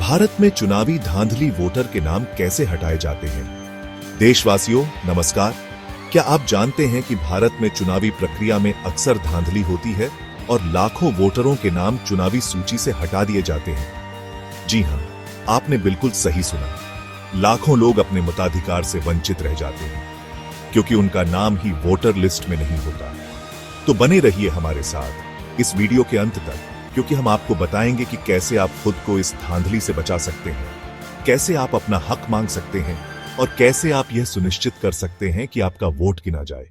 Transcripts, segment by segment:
भारत में चुनावी धांधली वोटर के नाम कैसे हटाए जाते हैं। देशवासियों नमस्कार। क्या आप जानते हैं कि भारत में चुनावी प्रक्रिया में अक्सर धांधली होती है और लाखों वोटरों के नाम चुनावी सूची से हटा दिए जाते हैं। जी हां, आपने बिल्कुल सही सुना। लाखों लोग अपने मताधिकार से वंचित रह जाते हैं क्योंकि उनका नाम ही वोटर लिस्ट में नहीं होता। तो बने रहिए हमारे साथ इस वीडियो के अंत तक, क्योंकि हम आपको बताएंगे कि कैसे आप खुद को इस धांधली से बचा सकते हैं, कैसे आप अपना हक मांग सकते हैं और कैसे आप यह सुनिश्चित कर सकते हैं कि आपका वोट गिना जाए।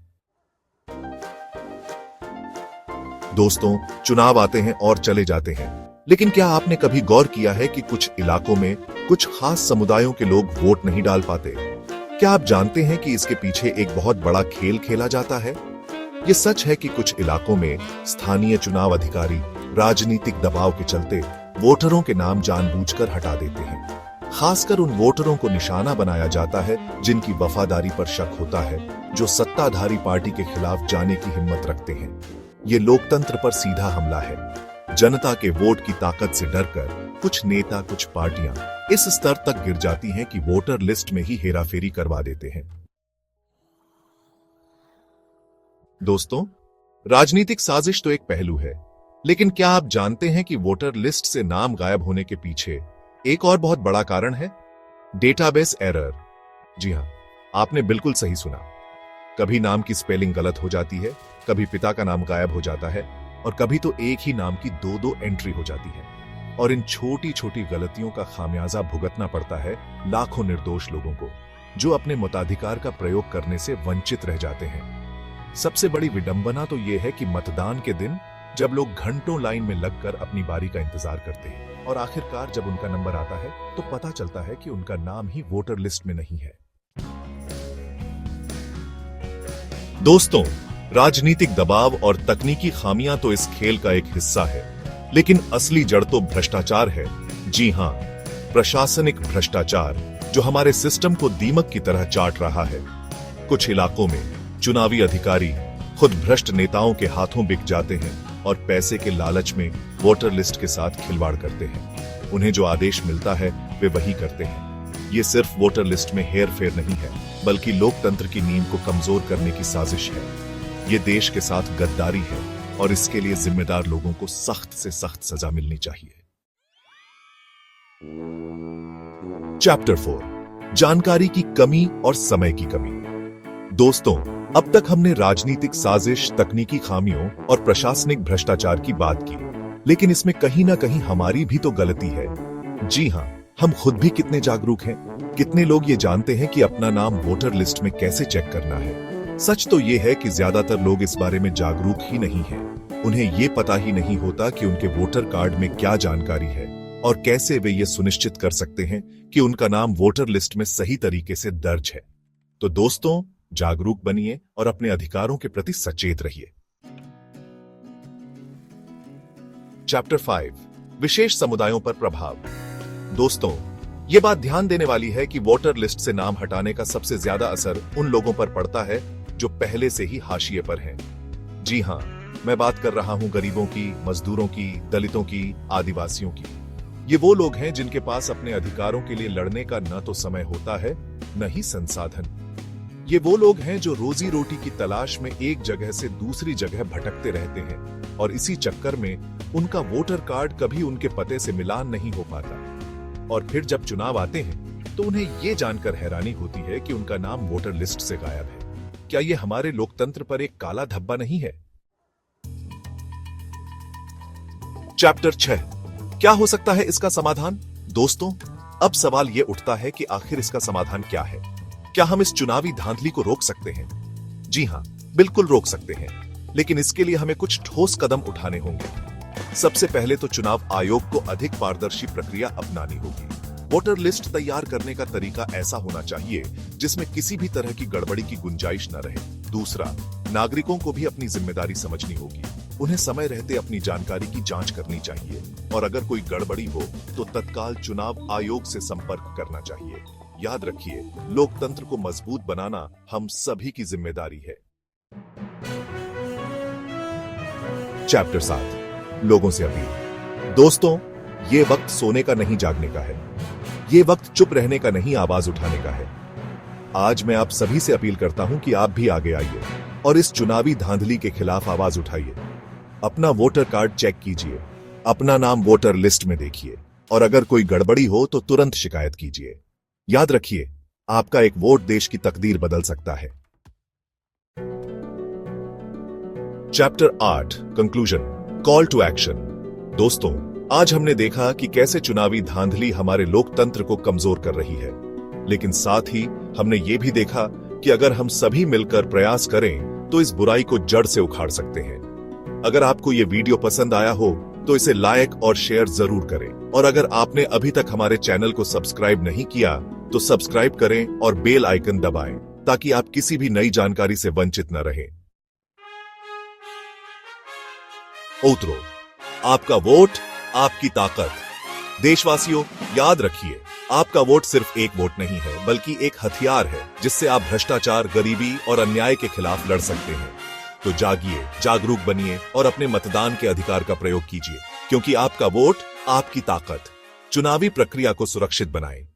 दोस्तों, चुनाव आते हैं और चले जाते हैं, लेकिन क्या आपने कभी गौर किया है कि कुछ इलाकों में कुछ खास समुदायों के लोग वोट नहीं डाल पाते? क्या आप जानते हैं कि इसके पीछे एक बहुत बड़ा खेल खेला जाता है? ये सच है कि कुछ इलाकों में स्थानीय चुनाव अधिकारी राजनीतिक दबाव के चलते वोटरों के नाम जानबूझकर हटा देते हैं। खासकर उन वोटरों को निशाना बनाया जाता है जिनकी वफादारी पर शक होता है, जो सत्ताधारी पार्टी के खिलाफ जाने की हिम्मत रखते हैं। ये लोकतंत्र पर सीधा हमला है। जनता के वोट की ताकत से डरकर कुछ नेता, कुछ पार्टियां इस स्तर तक गिर जाती हैं कि वोटर लिस्ट में ही हेराफेरी करवा देते हैं। दोस्तों, राजनीतिक साजिश तो एक पहलू है, लेकिन क्या आप जानते हैं कि वोटर लिस्ट से नाम गायब होने के पीछे एक और बहुत बड़ा कारण है? Database error. जी हां, आपने बिल्कुल सही सुना। कभी नाम की स्पेलिंग गलत हो जाती है, कभी पिता का नाम गायब हो जाता है और कभी तो एक ही नाम की दो एंट्री हो जाती है। और इन छोटी छोटी गलतियों का खामियाजा भुगतना पड़ता है लाखों निर्दोष लोगों को, जो अपने मताधिकार का प्रयोग करने से वंचित रह जाते हैं। सबसे बड़ी विडंबना तो यह है कि मतदान के दिन जब लोग घंटों लाइन में लगकर अपनी बारी का इंतजार करते हैं और आखिरकार जब उनका नंबर आता है तो पता चलता है कि उनका नाम ही वोटर लिस्ट में नहीं है। दोस्तों, राजनीतिक दबाव और तकनीकी खामियां तो इस खेल का एक हिस्सा है, लेकिन असली जड़ तो भ्रष्टाचार है। जी हां, प्रशासनिक भ्रष्टाचार जो हमारे सिस्टम को दीमक की तरह चाट रहा है। कुछ इलाकों में चुनावी अधिकारी खुद भ्रष्ट नेताओं के हाथों बिक जाते हैं और पैसे के लालच में वोटर लिस्ट के साथ खिलवाड़ करते हैं। उन्हें जो आदेश मिलता है वे वही करते हैं। ये सिर्फ वोटर लिस्ट में हेर फेर नहीं है, बल्कि लोकतंत्र की नींव को कमजोर करने की साजिश है। ये देश के साथ गद्दारी है और इसके लिए जिम्मेदार लोगों को सख्त से सख्त सजा मिलनी चाहिए। चैप्टर 4, जानकारी की कमी और समय की कमी। दोस्तों, अब तक हमने राजनीतिक साजिश, तकनीकी खामियों और प्रशासनिक भ्रष्टाचार की बात की, लेकिन इसमें कहीं ना कहीं हमारी भी तो गलती है। जी हां, हम खुद भी कितने जागरूक हैं? कितने लोग ये जानते हैं कि अपना नाम वोटर लिस्ट में कैसे चेक करना है? सच तो ये है कि ज्यादातर लोग इस बारे में जागरूक ही नहीं हैं। उन्हें ये पता ही नहीं होता कि उनके वोटर कार्ड में क्या जानकारी है और कैसे वे ये सुनिश्चित कर सकते हैं कि उनका नाम वोटर लिस्ट में सही तरीके से दर्ज है। तो दोस्तों, जागरूक बनिए और अपने अधिकारों के प्रति सचेत रहिए। चैप्टर 5, विशेष समुदायों पर प्रभाव। दोस्तों, यह बात ध्यान देने वाली है कि वोटर लिस्ट से नाम हटाने का सबसे ज्यादा असर उन लोगों पर पड़ता है जो पहले से ही हाशिए पर हैं। जी हां, मैं बात कर रहा हूं गरीबों की, मजदूरों की, दलितों की, आदिवासियों की। ये वो लोग हैं जिनके पास अपने अधिकारों के लिए लड़ने का न तो समय होता है, न ही संसाधन। ये वो लोग हैं जो रोजी रोटी की तलाश में एक जगह से दूसरी जगह भटकते रहते हैं और इसी चक्कर में उनका वोटर कार्ड कभी उनके पते से मिलान नहीं हो पाता। और फिर जब चुनाव आते हैं तो उन्हें ये जानकर हैरानी होती है कि उनका नाम वोटर लिस्ट से गायब है। क्या ये हमारे लोकतंत्र पर एक काला धब्बा नहीं है? चैप्टर 6, क्या हो सकता है इसका समाधान? दोस्तों, अब सवाल यह उठता है कि आखिर इसका समाधान क्या है? क्या हम इस चुनावी धांधली को रोक सकते हैं? जी हां, बिल्कुल रोक सकते हैं, लेकिन इसके लिए हमें कुछ ठोस कदम उठाने होंगे। सबसे पहले तो चुनाव आयोग को अधिक पारदर्शी प्रक्रिया अपनानी होगी। वोटर लिस्ट तैयार करने का तरीका ऐसा होना चाहिए जिसमें किसी भी तरह की गड़बड़ी की गुंजाइश न रहे। दूसरा, नागरिकों को भी अपनी जिम्मेदारी समझनी होगी। उन्हें समय रहते अपनी जानकारी की जांच करनी चाहिए और अगर कोई गड़बड़ी हो तो तत्काल चुनाव आयोग से संपर्क करना चाहिए। याद रखिए, लोकतंत्र को मजबूत बनाना हम सभी की जिम्मेदारी है। चैप्टर 7, लोगों से अपील। दोस्तों, ये वक्त सोने का नहीं, जागने का है। ये वक्त चुप रहने का नहीं, आवाज उठाने का है। आज मैं आप सभी से अपील करता हूं कि आप भी आगे आइए और इस चुनावी धांधली के खिलाफ आवाज उठाइए। अपना वोटर कार्ड चेक कीजिए, अपना नाम वोटर लिस्ट में देखिए और अगर कोई गड़बड़ी हो तो तुरंत शिकायत कीजिए। याद रखिए, आपका एक वोट देश की तकदीर बदल सकता है। Chapter 8 conclusion, call to action. दोस्तों, आज हमने देखा कि कैसे चुनावी धांधली हमारे लोकतंत्र को कमजोर कर रही है, लेकिन साथ ही हमने ये भी देखा कि अगर हम सभी मिलकर प्रयास करें तो इस बुराई को जड़ से उखाड़ सकते हैं। अगर आपको ये वीडियो पसंद आया हो तो इसे लाइक और शेयर जरूर करें और अगर आपने अभी तक हमारे चैनल को सब्सक्राइब नहीं किया तो सब्सक्राइब करें और बेल आइकन दबाएं ताकि आप किसी भी नई जानकारी से वंचित न रहें। ओतरो, आपका वोट आपकी ताकत। देशवासियों, याद रखिए, आपका वोट सिर्फ एक वोट नहीं है बल्कि एक हथियार है जिससे आप भ्रष्टाचार, गरीबी और अन्याय के खिलाफ लड़ सकते हैं। तो जागिए, जागरूक बनिए और अपने मतदान के अधिकार का प्रयोग कीजिए, क्योंकि आपका वोट आपकी ताकत। चुनावी प्रक्रिया को सुरक्षित बनाएं।